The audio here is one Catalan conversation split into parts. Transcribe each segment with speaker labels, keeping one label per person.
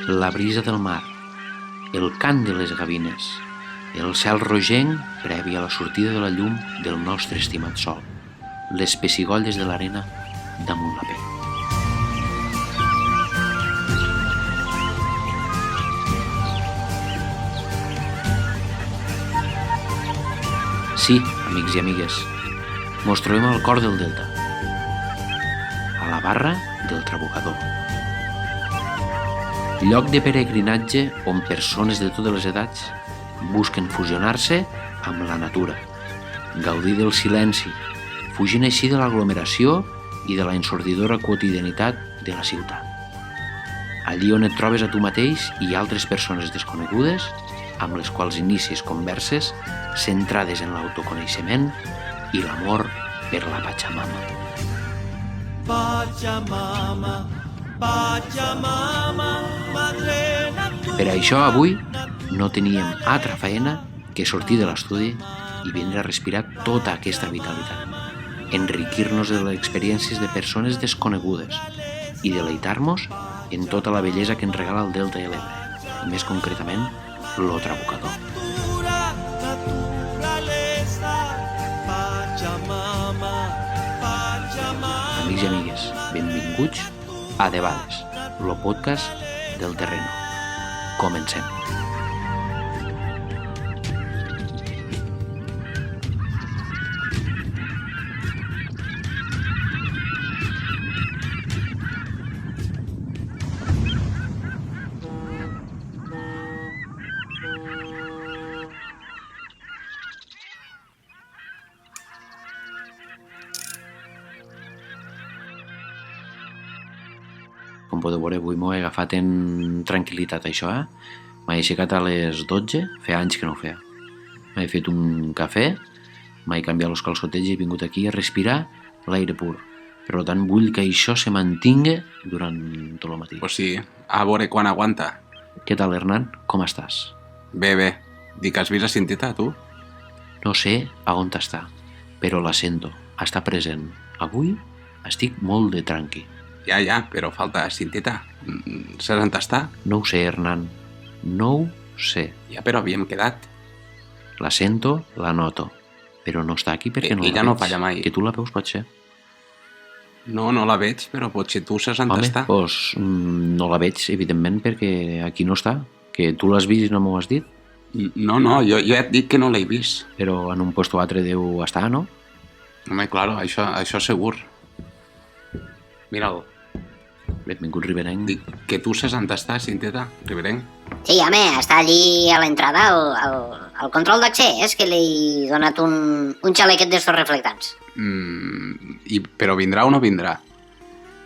Speaker 1: La brisa del mar, el cant de les gavines, el cel rogenc previ a la sortida de la llum del nostre estimat sol, les pessigolles de l'arena damunt la pell. Sí, amics i amigues, mos trobem al cor del delta, a la barra del Trabucador. Lloc de peregrinatge on persones de totes les edats busquen fusionar-se amb la natura, gaudir del silenci, fugint així de l'aglomeració i de la ensordidora quotidianitat de la ciutat. Allí on et trobes a tu mateix i altres persones desconegudes amb les quals inicies converses centrades en l'autoconeixement i l'amor per la Pachamama. Pachamama, Pachamama, Madre Natura. Per això avui no teníem altra feina que sortir de l'estudi i vindre a respirar tota aquesta vitalitat, enriquir-nos de les experiències de persones desconegudes i deleitar-nos en tota la bellesa que ens regala el Delta de l'Ebre, i més concretament lo Trabucador. Amics i amigues, benvinguts a Debades, lo podcast del terreno. Comencem. Com podeu veure, avui m'ho he agafat en tranquil·litat, això, M'he aixecat a les 12, feia anys que no ho feia. M'he fet un cafè, m'he canviat els calçotets i he vingut aquí a respirar l'aire pur. Per tant, vull que això se mantingui durant tot el matí.
Speaker 2: Pues sí, a veure quan aguanta.
Speaker 1: Què tal, Hernán? Com estàs?
Speaker 2: Bé, bé. Dic que has vist a Cinteta, tu?
Speaker 1: No sé a on està, però la sento, està present. Avui estic molt de tranqui.
Speaker 2: Ja, però falta Cinteta. Saps on està?
Speaker 1: No ho sé, Hernán. No ho sé.
Speaker 2: Ja, però havíem quedat.
Speaker 1: La sento, la noto, però no està aquí perquè no la veig.
Speaker 2: Ella no falla mai.
Speaker 1: Que tu la veus, pot ser?
Speaker 2: No la veig, però potser tu saps on està.
Speaker 1: Home, doncs no la veig, evidentment, perquè aquí no està. Que tu l'has vist i no m'ho has dit.
Speaker 2: No, jo et dic que no l'he vist.
Speaker 1: Però en un lloc o altre deu estar, no?
Speaker 2: Home, claro, això segur. Mira'l.
Speaker 1: Benvingut, riberenc.
Speaker 2: Dic que tu saps on està, Cinteta, riberenc.
Speaker 3: Sí, home, està allí a l'entrada, al control d'accés, que li he donat un xalequet d'estos reflectants.
Speaker 2: Però vindrà o no vindrà?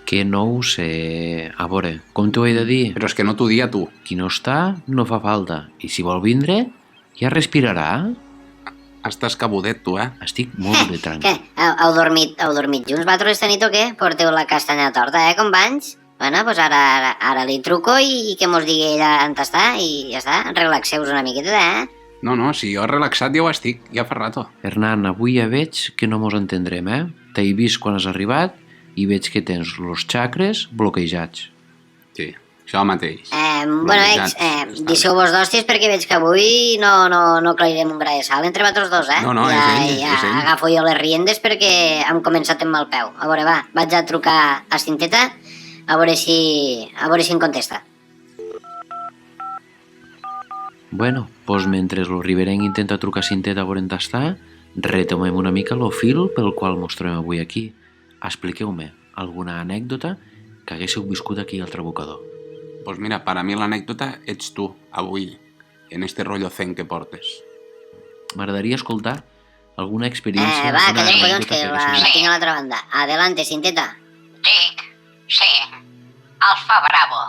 Speaker 1: Que no ho sé. A veure, com t'ho he de dir?
Speaker 2: Però és que no t'ho dia tu.
Speaker 1: Qui no està, no fa falta. I si vol vindre, ja respirarà.
Speaker 2: Estàs cabudet, tu,
Speaker 1: Estic molt de tranqui.
Speaker 3: Què? Heu dormit junts vosaltres esta nit o què? Porteu la castanya torta, companys? Bueno, doncs ara li truco i que mos digui ella on està i ja està, relaxeu-vos una miqueta,
Speaker 2: No, si jo relaxat ja ho estic, ja fa rato.
Speaker 1: Hernán, avui ja veig que no mos entendrem, T'he vist quan has arribat i veig que tens los xacres bloquejats.
Speaker 2: Sí, això mateix.
Speaker 3: Deixeu-vos d'hòsties perquè veig que avui no clairem un gra de sal entre vosaltres dos,
Speaker 2: No, és ell.
Speaker 3: Agafo jo les riendes perquè hem començat amb mal peu. A veure, va, vaig a trucar a Cinteta a veure si em contesta.
Speaker 1: Bueno, doncs mentre el riberenc intenta trucar a Cinteta a veure on està, retomem una mica el fil pel qual mos trobem avui aquí. Expliqueu-me alguna anècdota que haguéssiu viscut aquí al Trabucador.
Speaker 2: Pues mira, para mi l'anècdota ets tu, avui, en este rollo zen que portes.
Speaker 1: M'agradaria escoltar alguna experiència...
Speaker 3: Va, calla, collons, que la tinc a l'altra banda. Adelante, Cinteta.
Speaker 4: Dic, sí, Alfa Bravo,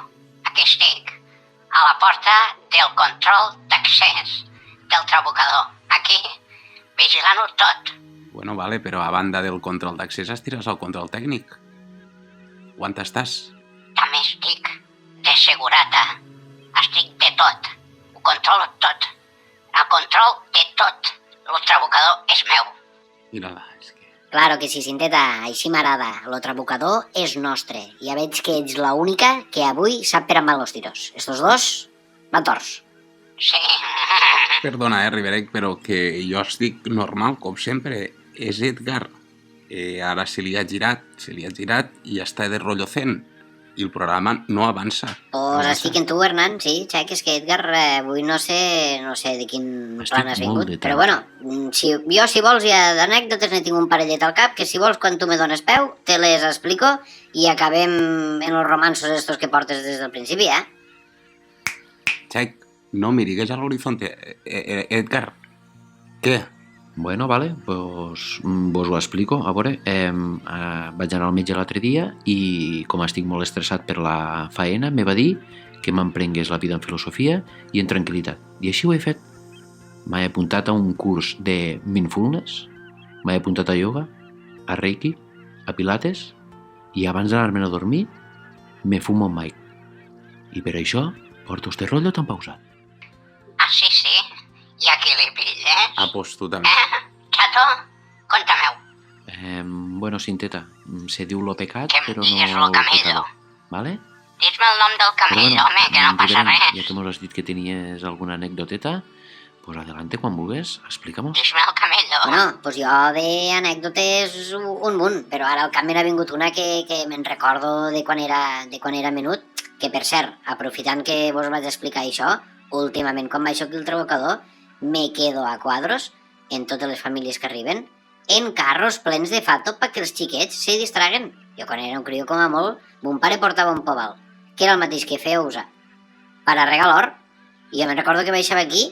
Speaker 4: aquí estic, a la porta del control d'accés del Trabucador, aquí, vigilant-ho tot.
Speaker 2: Bueno, vale, però a banda del control d'accés estires al control tècnic. On estàs?
Speaker 4: També estic de segurata, estic de tot, ho controlo tot, el control de tot, el Trabucador és meu.
Speaker 2: Mira-la, és que...
Speaker 3: Claro que sí, Cinteta, així m'agrada. Lo trabucador és nostre. Ja veig que ets la única que avui sap per mal los tiros. Estos dos van torts.
Speaker 4: Sí.
Speaker 2: Perdona, Riverec, però que jo estic normal, com sempre. És Edgar. Ara se li ha girat i està de rotllo zen. I el programa no avança.
Speaker 3: Pues estic en tu, Hernán, sí, xec, és que Edgar, avui no sé de quin
Speaker 1: Estic
Speaker 3: plan has
Speaker 1: molt
Speaker 3: vingut,
Speaker 1: de
Speaker 3: però
Speaker 1: temps.
Speaker 3: bueno, si vols ja d'anècdotes ne tinc un parellet al cap, que si vols quan tu me dones peu, te les explico i acabem en los romansos estos que portes des del principi,
Speaker 2: Xec, no mirigues a l'horizonte. Edgar, què?
Speaker 1: Bueno, vale, pues vos ho explico. A veure, vaig anar al metge l'altre dia i com estic molt estressat per la faena, me va dir que m'emprengués la vida en filosofia i en tranquil·litat. I així ho he fet. M'he apuntat a un curs de mindfulness, m'he apuntat a yoga, a reiki, a pilates i abans d'anar-me'n a dormir me fumo un mic. I per això porto este rotllo tan pausat.
Speaker 4: Ah, sí, sí. I aquí li pilles?
Speaker 2: Ah, pues tu també.
Speaker 4: Chato, conta-meu.
Speaker 1: Bueno, Cinteta, se diu lo pecat,
Speaker 4: Que em
Speaker 1: però
Speaker 4: digues
Speaker 1: no
Speaker 4: lo
Speaker 1: el
Speaker 4: camello.
Speaker 1: pecador. Vale?
Speaker 4: Dis-me el nom del
Speaker 1: Però
Speaker 4: camell, home, que no passa
Speaker 1: Riverent,
Speaker 4: res.
Speaker 1: ja que m'ho has dit que tenies alguna anècdoteta, pues adelante, quan vulgues, explica-mos.
Speaker 4: Dis-me el camello.
Speaker 3: Bueno, pues jo d'anècdotes un munt, però ara al cap m'ha vingut una que me'n recordo de quan era menut, que per cert, aprofitant que vos vaig explicar això, últimament quan baixo aquí el Trabucador, me quedo a quadros en totes les famílies que arriben, en carros plens de fato perquè els xiquets se distraguen. Jo quan era un crió com a molt, mon pare portava un pobal, que era el mateix que feia usar, per a regar l'or, i jo me'n recordo que baixava aquí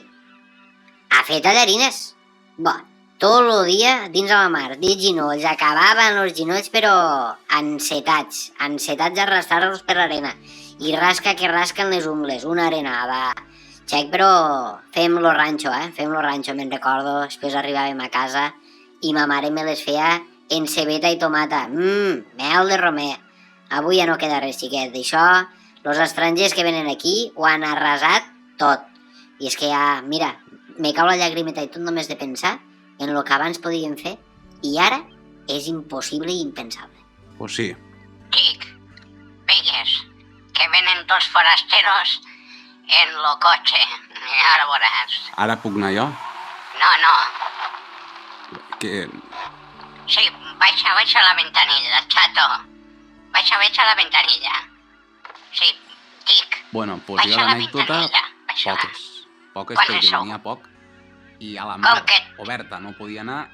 Speaker 3: a fer tallarines. Bo, tot el dia dins a la mar, dins ginolls, acabaven els ginolls però encetats a arrastrar-los per l'arena. I rasca que rasquen les ungles, una arenada. Xec, però fem lo rancho, me'n recordo. Després arribàvem a casa i ma mare me les feia en cebeta i tomata. Mel de romer. Avui ja no queda res, xiquet. D'això, los estrangers que venen aquí ho han arrasat tot. I és que ja, mira, me cau la llagrimeta i tot només de pensar en lo que abans podíem fer i ara és impossible i impensable.
Speaker 2: Pues sí.
Speaker 4: Dic, veigues, que venen dos forasteros en lo cotxe. I ara veuràs.
Speaker 2: Ara puc anar jo?
Speaker 4: No.
Speaker 2: Que...
Speaker 4: Sí, baixa la ventanilla, chato. Baixa la ventanilla. Sí, dic,
Speaker 2: Bueno, pues jo
Speaker 4: baixa la
Speaker 2: l'anècdota...
Speaker 4: ventanilla. Baixa-la.
Speaker 2: Poques
Speaker 4: Quants
Speaker 2: perquè
Speaker 4: sou?
Speaker 2: venia poc. I a la mar
Speaker 4: Com que...
Speaker 2: oberta no podia anar,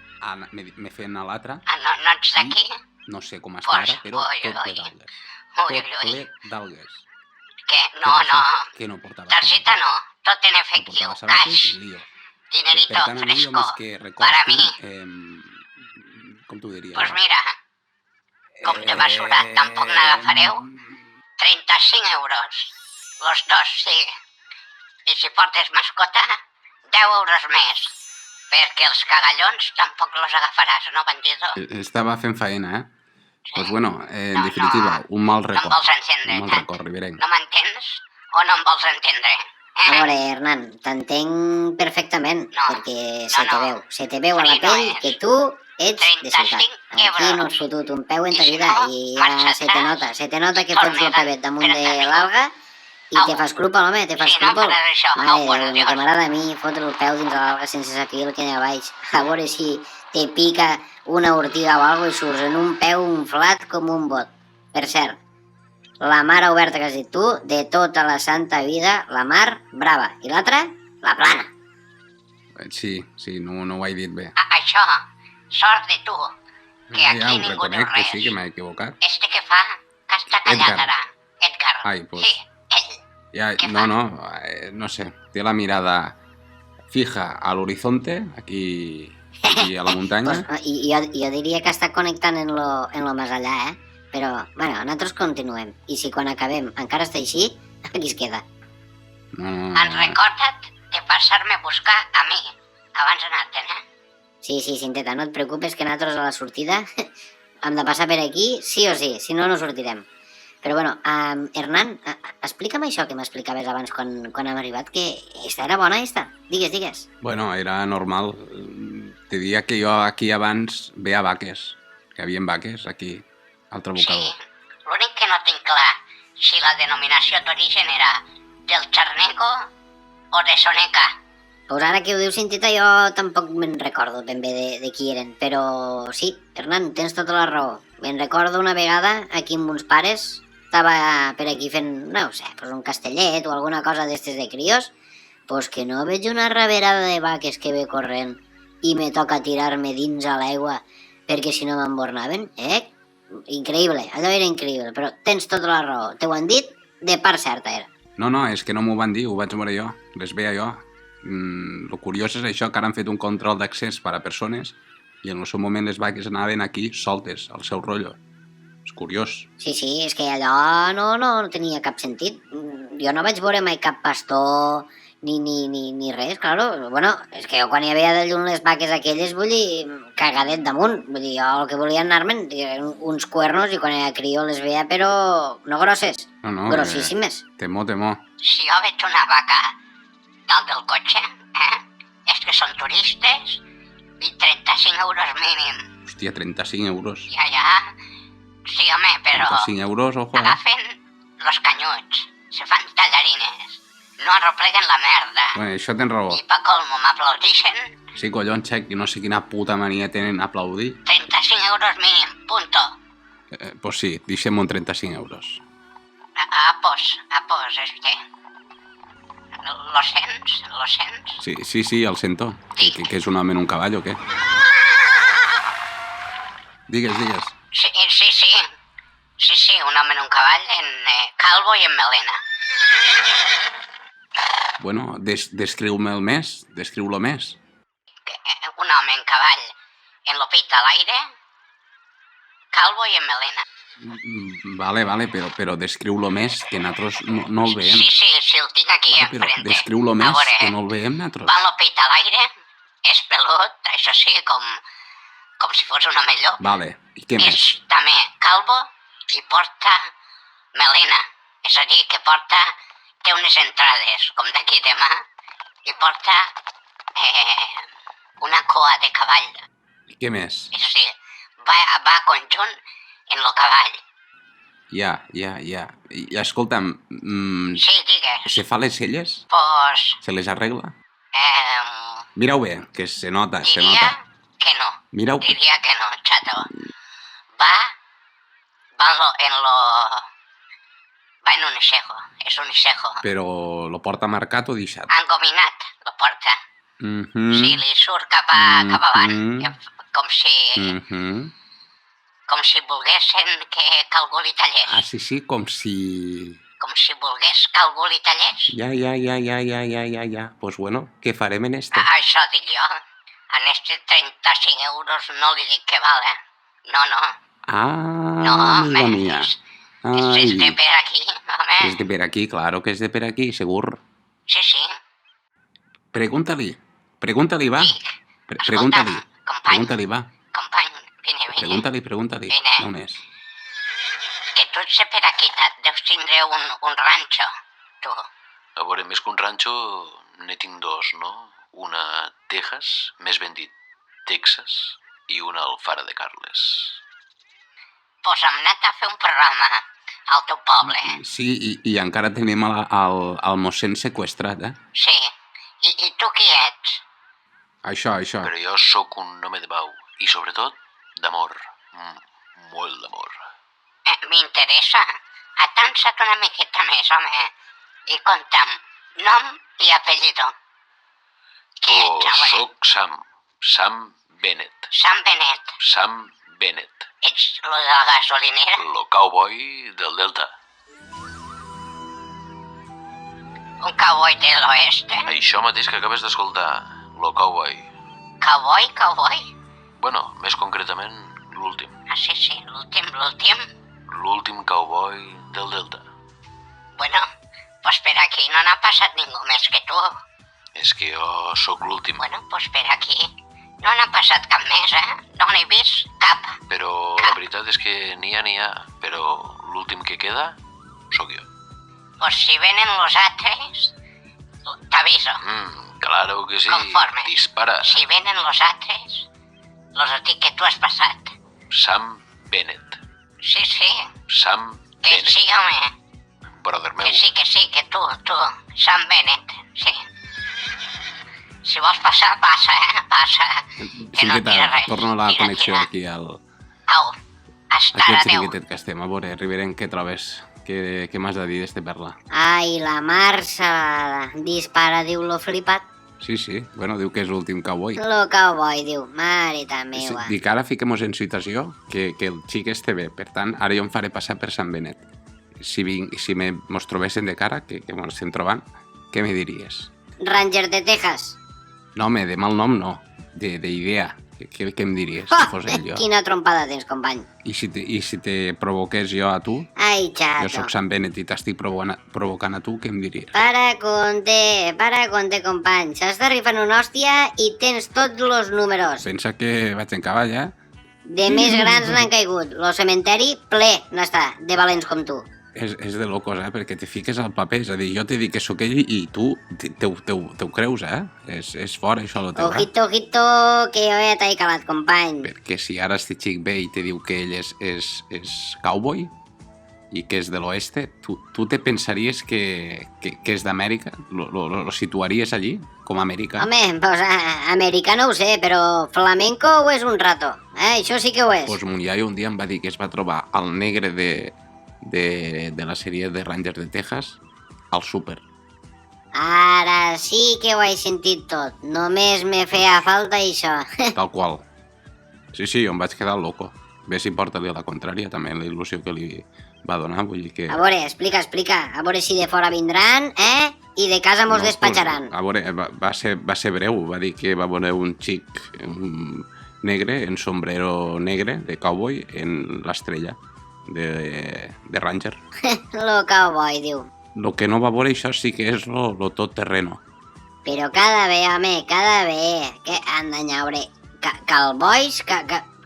Speaker 2: me feien a l'altra.
Speaker 4: Ah, no ets d'aquí?
Speaker 2: No sé com està ara, però
Speaker 4: Ui,
Speaker 2: tot ple
Speaker 4: ui.
Speaker 2: d'algues.
Speaker 4: Ui,
Speaker 2: Tot
Speaker 4: ui.
Speaker 2: ple d'algues.
Speaker 4: Que
Speaker 2: Què
Speaker 4: no.
Speaker 2: passa? Que no portava
Speaker 4: Targeta no, tot en
Speaker 2: No
Speaker 4: efectiu.
Speaker 2: portava sabates
Speaker 4: Cash,
Speaker 2: i lío.
Speaker 4: dinerito
Speaker 2: Per tant, a mi jo
Speaker 4: fresco.
Speaker 2: més que
Speaker 4: Para
Speaker 2: records,
Speaker 4: mi.
Speaker 2: com t'ho diria?
Speaker 4: Pues mira, com de basura tampoc n'agafareu. 35 euros. Los dos, sí. I si portes mascota, 10 euros més. Perquè els cagallons tampoc los agafaràs, no, bandido?
Speaker 2: Estava fent faena,
Speaker 4: Sí.
Speaker 2: Pues bueno, en
Speaker 4: No,
Speaker 2: definitiva, un mal
Speaker 4: No em
Speaker 2: record.
Speaker 4: vols entendre,
Speaker 2: Un mal
Speaker 4: tant?
Speaker 2: record, Riberenc.
Speaker 4: No m'entens o no em vols entendre?
Speaker 3: A veure, Hernán, t'entenc perfectament,
Speaker 4: No,
Speaker 3: perquè
Speaker 4: no.
Speaker 3: se te veu a la
Speaker 4: Fri no
Speaker 3: pell
Speaker 4: és.
Speaker 3: que tu ets de ciutat.
Speaker 4: 35
Speaker 3: Aquí no
Speaker 4: euros.
Speaker 3: has fotut un peu en ta
Speaker 4: I si
Speaker 3: vida
Speaker 4: no,
Speaker 3: i
Speaker 4: marxa
Speaker 3: ja se te
Speaker 4: atrás
Speaker 3: nota que
Speaker 4: i
Speaker 3: fots el
Speaker 4: torna
Speaker 3: pevet damunt de
Speaker 4: 30
Speaker 3: l'alga i
Speaker 4: Au.
Speaker 3: te fas crupa, home, te fas
Speaker 4: Sí, no
Speaker 3: crupa.
Speaker 4: faràs això.
Speaker 3: Mare
Speaker 4: Au,
Speaker 3: de
Speaker 4: por
Speaker 3: Déu, el
Speaker 4: Dios.
Speaker 3: que m'agrada a mi fotre el peu dins de l'alga sense saber el que hi ha baix. A veure si te pica una ortiga o alguna cosa i surts en un peu inflat com un bot. Per cert, la mar oberta que has dit tu, de tota la santa vida, la mar brava. I l'altra, la plana.
Speaker 2: Sí, no ho he dit bé.
Speaker 4: Això, sort de tu, que
Speaker 2: Ja
Speaker 4: aquí
Speaker 2: ho
Speaker 4: ningú diu
Speaker 2: reconec que
Speaker 4: res.
Speaker 2: sí, que m'he equivocat.
Speaker 4: Este que fa, que està callat
Speaker 2: Edgar.
Speaker 4: ara. Edgar.
Speaker 2: Ai, pues...
Speaker 4: Sí, ell.
Speaker 2: Ja,
Speaker 4: Què fa?
Speaker 2: no sé, té la mirada fija a l'horizonte, aquí a la muntanya.
Speaker 3: Pues, jo diria que està connectant en lo més allà, Però, bueno, nosaltres continuem. I si quan acabem encara està així, aquí es queda.
Speaker 2: No.
Speaker 4: Recorda't de passar-me a buscar a mi, abans d'anar-te'n,
Speaker 3: Sí, Cinteta, no et preocupes que nosaltres a la sortida hem de passar per aquí sí o sí, si no, no sortirem. Però bueno, Hernán, explica'm això que m'explicaves abans quan hem arribat, que esta era bona, esta. Digues.
Speaker 2: Bueno, era normal. Te diria que jo aquí abans veia vaques, que hi havia vaques aquí, al Trabucador.
Speaker 4: Sí, l'únic que no tinc clar si la denominació d'origen era del Charneco o de Soneca.
Speaker 3: Pues ara que ho dius, Cintita, jo tampoc me'n recordo ben bé de qui eren, però sí, Hernán, tens tota la raó. Me'n recordo una vegada, aquí amb uns pares, estava per aquí fent, no ho sé, pues un castellet o alguna cosa d'estes de crios, pues que no veig una reverada de vaques que ve corrent i me toca tirar-me dins a l'aigua perquè si no m'embornaven, Increïble, allò era increïble, però tens tota la raó, t'ho han dit, de part certa era.
Speaker 2: No, és que no m'ho van dir, ho vaig veure jo, les veia jo. Lo curiós és això, que ara han fet un control d'accés per a persones i en el seu moment les vaques anaven aquí soltes, al seu rotllo. És curiós.
Speaker 3: Sí, és que allò no tenia cap sentit. Jo no vaig veure mai cap pastor ni res, claro. Bueno, és que jo quan hi havia de llum les vaques aquelles, vull dir, cagadet damunt. Vull dir, jo el que volia anar-me'n, uns cuernos, i quan era crió les veia, però no grosses,
Speaker 2: No,
Speaker 3: grossíssimes.
Speaker 2: Temó.
Speaker 4: Si jo veig una vaca dalt del cotxe, és que són turistes i 35 euros mínim.
Speaker 2: Hòstia, 35 euros.
Speaker 4: Ja. Sí, home, però
Speaker 2: 35 euros, ojo.
Speaker 4: agafen los canyuts, se fan tallarines, no arropleguen la merda.
Speaker 2: Bueno, això tens raó.
Speaker 4: I pa colmo m'aplaudixen,
Speaker 2: Sí, collons, xec, no sé quina puta mania tenen a aplaudir.
Speaker 4: 35 euros mínim, punto.
Speaker 2: Pues sí, deixem-ho en 35 euros.
Speaker 4: Apos, Lo sents?
Speaker 2: Sí, el sento. Que és un home en un cavall o què? Digues.
Speaker 4: Sí, un home en un cavall, calvo i en melena.
Speaker 2: Bueno, descriu-lo més.
Speaker 4: Un home en cavall en lopita a l'aire, calvo i en melena.
Speaker 2: Vale, però descriu-lo més, que nosaltres no el veiem.
Speaker 4: Sí, el tinc aquí
Speaker 2: Vale, però
Speaker 4: enfrente.
Speaker 2: descriu-lo
Speaker 4: A
Speaker 2: més,
Speaker 4: veure,
Speaker 2: que no el veiem nosaltres.
Speaker 4: va en lopita a l'aire, és pelut, això sí, com si fos un home llop.
Speaker 2: Vale, i què més?
Speaker 4: És també calvo i porta melena, és a dir, que té unes entrades, com d'aquí de mà, i porta una coa de cavall.
Speaker 2: I què més?
Speaker 4: És a dir, va a conjunt en lo cavall.
Speaker 2: Ja. I escolta'm,
Speaker 4: Sí, digues.
Speaker 2: se fa les celles?
Speaker 4: Pues,
Speaker 2: Se les arregla? Mira-ho bé, que se nota.
Speaker 4: diria que no.
Speaker 2: Mira-ho.
Speaker 4: Diria que no, chato. Va en un isejo, és un isejo.
Speaker 2: Però lo porta marcat o deixat?
Speaker 4: Engominat lo porta. Sí, li surt cap avant, com si volguessin que algú li tallés.
Speaker 2: Ah, sí, com si...
Speaker 4: Com si volgués que algú li tallés.
Speaker 2: Ja. Pues bueno, què farem en este?
Speaker 4: Això dic jo. En este 35 euros no li dic que val, No. No,
Speaker 2: amiga
Speaker 4: home,
Speaker 2: mía.
Speaker 4: és de per aquí, home.
Speaker 2: Es de per aquí, claro que es de per aquí, segur.
Speaker 4: Sí.
Speaker 2: Pregúntali, va.
Speaker 4: Dic,
Speaker 2: Pregúntali,
Speaker 4: company,
Speaker 2: va.
Speaker 4: company, vine.
Speaker 2: Pregúntali.
Speaker 4: Vine.
Speaker 2: On és?
Speaker 4: Que tu ets de per aquí, deus tindre un ranxo, tu.
Speaker 1: A veure, més que un ranxo, ne tinc dos, no? Una a Texas, més ben dit, Texas, i una al Fara de Carles.
Speaker 4: Pues hem anat a fer un programa al teu poble.
Speaker 2: Sí, i encara tenim el mossèn seqüestrat,
Speaker 4: Sí. I tu qui ets?
Speaker 2: Això.
Speaker 1: Però jo sóc un home de pau, i sobretot d'amor, molt d'amor.
Speaker 4: M'interessa. Atansa't una miqueta més, home. I conta'm, nom i apellido. Qui ets, home?
Speaker 1: Sóc Sam Bennett.
Speaker 4: Sam Bennett. Ets lo de la gasolinera?
Speaker 1: Lo cowboy del Delta.
Speaker 4: Un cowboy de l'oeste?
Speaker 1: Això mateix que acabes d'escoltar, lo cowboy.
Speaker 4: Cowboy?
Speaker 1: Bueno, més concretament, l'últim.
Speaker 4: Ah, sí, l'últim.
Speaker 1: L'últim cowboy del Delta.
Speaker 4: Bueno, pues per aquí no n'ha passat ningú més que tu.
Speaker 1: És que jo sóc l'últim.
Speaker 4: Bueno, pues per aquí no n'ha passat cap més, No n'he vist cap.
Speaker 1: Però la veritat és que n'hi ha, però l'últim que queda sóc jo.
Speaker 4: Pues si venen los altres, t'aviso.
Speaker 1: Claro que sí.
Speaker 4: Conforme.
Speaker 1: Dispara.
Speaker 4: Si venen los altres, los dic que tu has passat.
Speaker 1: Sam Bennett.
Speaker 4: Sí,
Speaker 1: Sam
Speaker 4: que
Speaker 1: Bennett.
Speaker 4: sí, home.
Speaker 1: Brother meu.
Speaker 4: Que sí, que tu, Sam Bennett, sí. Si vols passar, passa, passa. Que no
Speaker 2: Xiqueta,
Speaker 4: tira res.
Speaker 2: torna la
Speaker 4: Tira,
Speaker 2: connexió
Speaker 4: tira.
Speaker 2: aquí al...
Speaker 4: Au, hasta
Speaker 2: Aquí
Speaker 4: ara,
Speaker 2: al
Speaker 4: adéu.
Speaker 2: xiringuitet que estem. A veure, Riveren, què trobes? Què m'has de dir d'este perla?
Speaker 3: Ai, la Marça dispara, diu lo flipat.
Speaker 2: Sí, bueno, diu que és l'últim cowboy.
Speaker 3: Lo cowboy, diu, mareta
Speaker 2: Sí,
Speaker 3: meva.
Speaker 2: dic, ara fiquem-nos en situació que el xic este bé. Per tant, ara jo em faré passar per Sant Benet. Si mos trobessin de cara, que mos estem trobant, què me diries?
Speaker 3: Ranger de Texas.
Speaker 2: No, home, de mal nom no, d'idea. Què em diries si fos ell jo?
Speaker 3: Quina trompada tens, company.
Speaker 2: I si te provoqués jo a tu,
Speaker 3: Ai,
Speaker 2: jo
Speaker 3: xato.
Speaker 2: sóc Sant Benet i t'estic provocant a tu, què em diries?
Speaker 3: Para conte, company. S'està rifant una hòstia i tens tots los números.
Speaker 2: Pensa que vaig en cavall, eh?
Speaker 3: De més grans n'han caigut. Lo cementeri ple n'està, de valents com tu.
Speaker 2: És de locos, perquè te fiques al paper. És a dir, jo te dic que sóc ell i tu te ho creus, eh? És fort, això, lo teu.
Speaker 3: Ojito, que jo ja t'he calat, company.
Speaker 2: Perquè si ara este xic ve i te diu que ell és cowboy i que és de l'oeste, tu te pensaries que és d'Amèrica? Lo situaries allí, com a americà?
Speaker 3: Home, pues americà no ho sé, però flamenco ho és un rato. Això sí que ho és.
Speaker 2: Pues mon iaio un dia em va dir que es va trobar el negre de la sèrie de Rangers de Texas al súper.
Speaker 3: Ara sí que ho he sentit tot. Només me feia falta això.
Speaker 2: Tal qual. Sí, jo em vaig quedar loco. Ves si porta-li a la contrària, també la il·lusió que li va donar, vull dir que...
Speaker 3: A veure, explica. A veure si de fora vindran, I de casa mos despatxaran.
Speaker 2: A veure, va ser breu. Va dir que va veure un xic negre, en sombrero negre, de cowboy, en l'estrella de Ranger.
Speaker 3: Lo cowboy, diu.
Speaker 2: Lo que no va veure això sí que és lo tot terreno.
Speaker 3: Però cada bé, home, cada bé. Què han d'anyaure? Cowboys?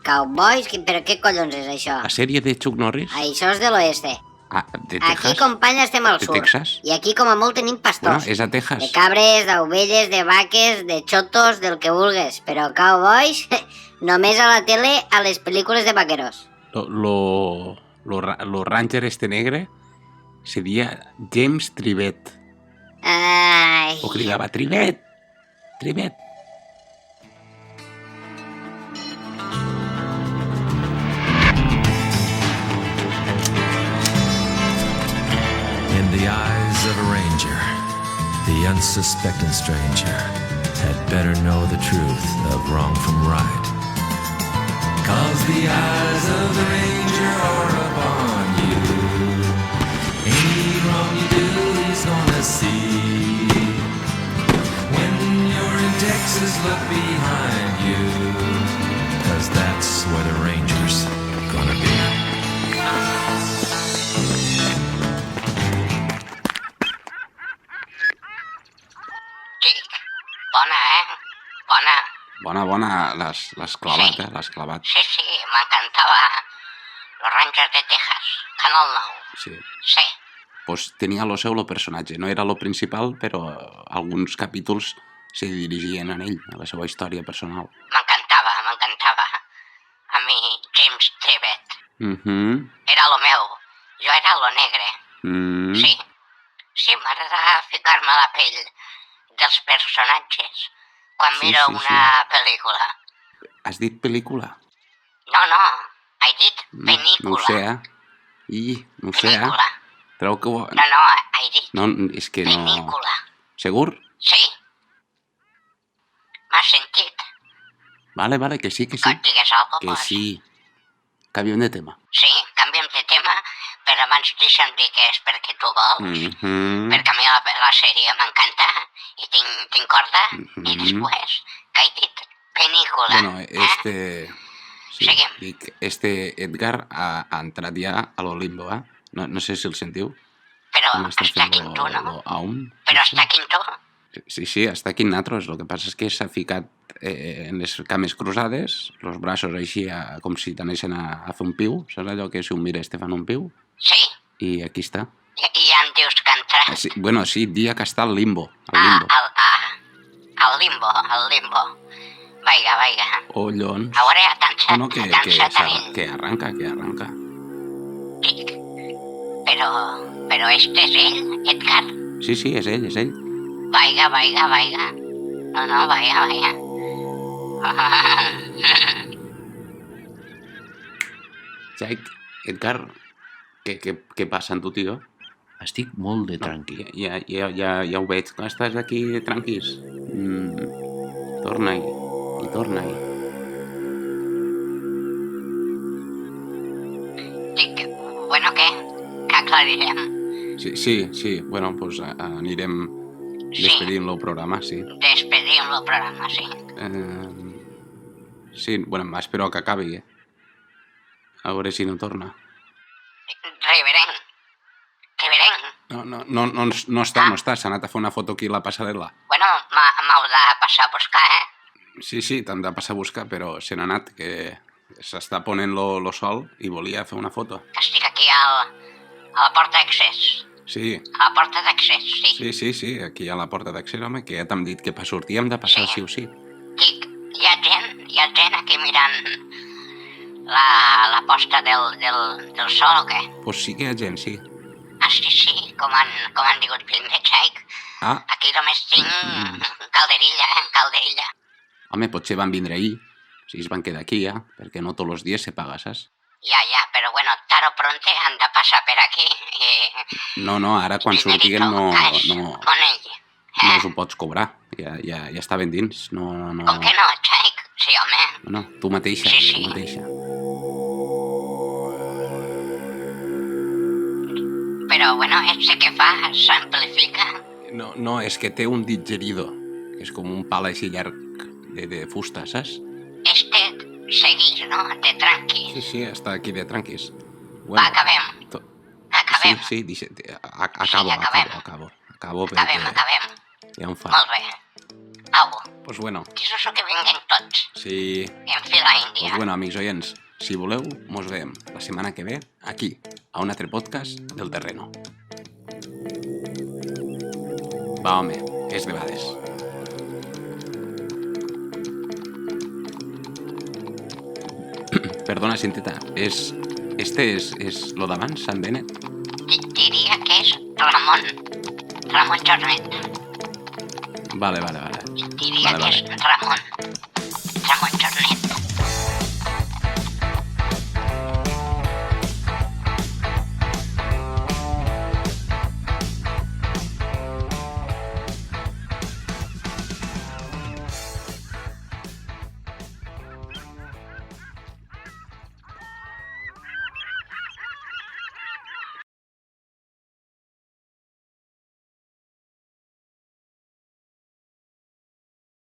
Speaker 3: Cowboys? Però què collons és això?
Speaker 2: La sèrie de Chuck Norris?
Speaker 3: Això és de l'oeste.
Speaker 2: De Texas?
Speaker 3: Aquí, company, estem al
Speaker 2: De
Speaker 3: sur.
Speaker 2: Texas?
Speaker 3: I aquí, com a molt, tenim pastors.
Speaker 2: Bueno, és a Texas.
Speaker 3: De cabres, d'ovelles, de vaques, de xotos, del que vulgues. Però cowboys, només a la tele, a les pel·lícules de vaqueros.
Speaker 2: Lo Ranger este negre seria James Trivet.
Speaker 3: Ai...
Speaker 2: O cridava Trivet.
Speaker 5: In the eyes of a ranger, the unsuspecting stranger had better know the truth of wrong from right. 'Cause the eyes of the ranger are upon you. Any wrong you do, he's gonna see. When you're in Texas, look behind you. 'Cause that's where the ranger's gonna be.
Speaker 4: Xic, bona,
Speaker 2: Bona, l'has clavat,
Speaker 4: Sí.
Speaker 2: l'has clavat.
Speaker 4: Sí, m'encantava. Los Rangers de Texas, Canal 9.
Speaker 2: Sí.
Speaker 4: Sí,
Speaker 2: Pues tenia lo seu, lo personatge. No era lo principal, però alguns capítols se dirigien a ell, a la seva història personal.
Speaker 4: m'encantava. A mi, James Trivet. Era lo meu. Jo era lo negre. Sí, m'agrada ficar-me a la pell dels personatges quan
Speaker 2: Sí,
Speaker 4: miro
Speaker 2: sí,
Speaker 4: una pel·lícula.
Speaker 2: Has dit pel·lícula?
Speaker 4: No, he dit
Speaker 2: No
Speaker 4: pel·lícula.
Speaker 2: ho sé, no ho sé,
Speaker 4: Pel·lícula.
Speaker 2: Creu que ho...
Speaker 4: No, he dit
Speaker 2: No, és que no...
Speaker 4: pel·lícula.
Speaker 2: Segur?
Speaker 4: Sí. M'has sentit?
Speaker 2: Vale, que sí.
Speaker 4: Que et digués alguna
Speaker 2: Que
Speaker 4: cosa?
Speaker 2: sí. Canviem de tema.
Speaker 4: Sí, canviem de tema, però abans deixa'm dir que és perquè tu vols, perquè a mi la sèrie m'encanta i tinc corda, i després, que he dit pel·lícula.
Speaker 2: Bueno, Sí,
Speaker 4: Seguim.
Speaker 2: dic, Edgar ha entrat ja a lo limbo, eh? No sé si el sentiu.
Speaker 4: Però
Speaker 2: Com està
Speaker 4: està
Speaker 2: fent
Speaker 4: aquí amb tu, no?
Speaker 2: lo Aum.
Speaker 4: Però està aquí amb tu?
Speaker 2: Sí, està aquí en nosaltres. El que passa és que s'ha ficat en les cames cruzades, los braços així com si t'anessin a fer un piu. Saps allò que si un mires te fan un piu?
Speaker 4: Sí,
Speaker 2: I aquí està.
Speaker 4: i ja em dius que entrar.
Speaker 2: Sí, bueno, sí, dia que està al limbo. Al limbo.
Speaker 4: Al limbo. Vaiga.
Speaker 2: Oh, llons.
Speaker 4: A veure, atansa,
Speaker 2: No, que arranca.
Speaker 4: Dic, però este és ell, Edgar?
Speaker 2: Sí, és ell.
Speaker 4: Vaiga. No, vaiga.
Speaker 2: Jake, Edgar, què passa amb tu, tio?
Speaker 1: Estic molt de tranqui.
Speaker 2: Ja ho veig, que estàs aquí tranquils. Torna-hi.
Speaker 4: Dic, bueno, què? Que aclarirem?
Speaker 2: Sí, bueno, doncs anirem despedint el programa, sí.
Speaker 4: Despedim el programa, sí.
Speaker 2: Sí, bueno, m'espero que acabi, A veure si no torna.
Speaker 4: Reverend.
Speaker 2: No està, s'ha anat a fer una foto aquí a la passarel·la.
Speaker 4: Bueno, m'heu de passar a buscar,
Speaker 2: Sí, t'han de passar a buscar, però se n'ha anat, que s'està ponent lo sol i volia fer una foto.
Speaker 4: Que estic aquí a la porta d'accés.
Speaker 2: Sí,
Speaker 4: A la porta d'accés,
Speaker 2: sí, aquí a la porta d'accés, home, que ja t'hem dit que per sortir hem de passar sí o sí.
Speaker 4: Dic, hi ha gent aquí mirant la posta del sol o què?
Speaker 2: Pues sí que hi ha gent, sí.
Speaker 4: Sí, com han digut vindre, Jake. Aquí només tinc calderilla.
Speaker 2: Home, potser van vindre ahir, si es van quedar aquí, perquè no tots els dies se paga, saps?
Speaker 4: Ja, però bueno, tard o pronte han de passar per aquí i...
Speaker 2: No, ara quan sortiguen no
Speaker 4: Monell.
Speaker 2: us ho pots cobrar, ja està ben dins, no...
Speaker 4: Com que no, Jake? Sí, home.
Speaker 2: No, tu mateixa,
Speaker 4: Sí.
Speaker 2: tu mateixa.
Speaker 4: Però bueno, què fa? S'amplifica?
Speaker 2: No, és que té un digerido, que és com un pal així llarg de fusta, saps?
Speaker 4: Seguís, no? De tranquis.
Speaker 2: Sí, està aquí de tranquis.
Speaker 4: Va, acabem. Acabem.
Speaker 2: Sí, acabo perquè
Speaker 4: Acabem.
Speaker 2: ja em fa.
Speaker 4: Molt bé. Au,
Speaker 2: Pues bueno,
Speaker 4: dius que vinguen tots.
Speaker 2: sí.
Speaker 4: En fila índia.
Speaker 2: Pues bueno, amics oients, si voleu, mos veiem la setmana que ve aquí, a un altre podcast del Terreno. Va, home, és de vegades. Perdona, Cinteta, este és lo d'abans, Sant Benet?
Speaker 4: Diria que és Ramon Jornet.
Speaker 2: Vale.
Speaker 4: Diria que és Ramon.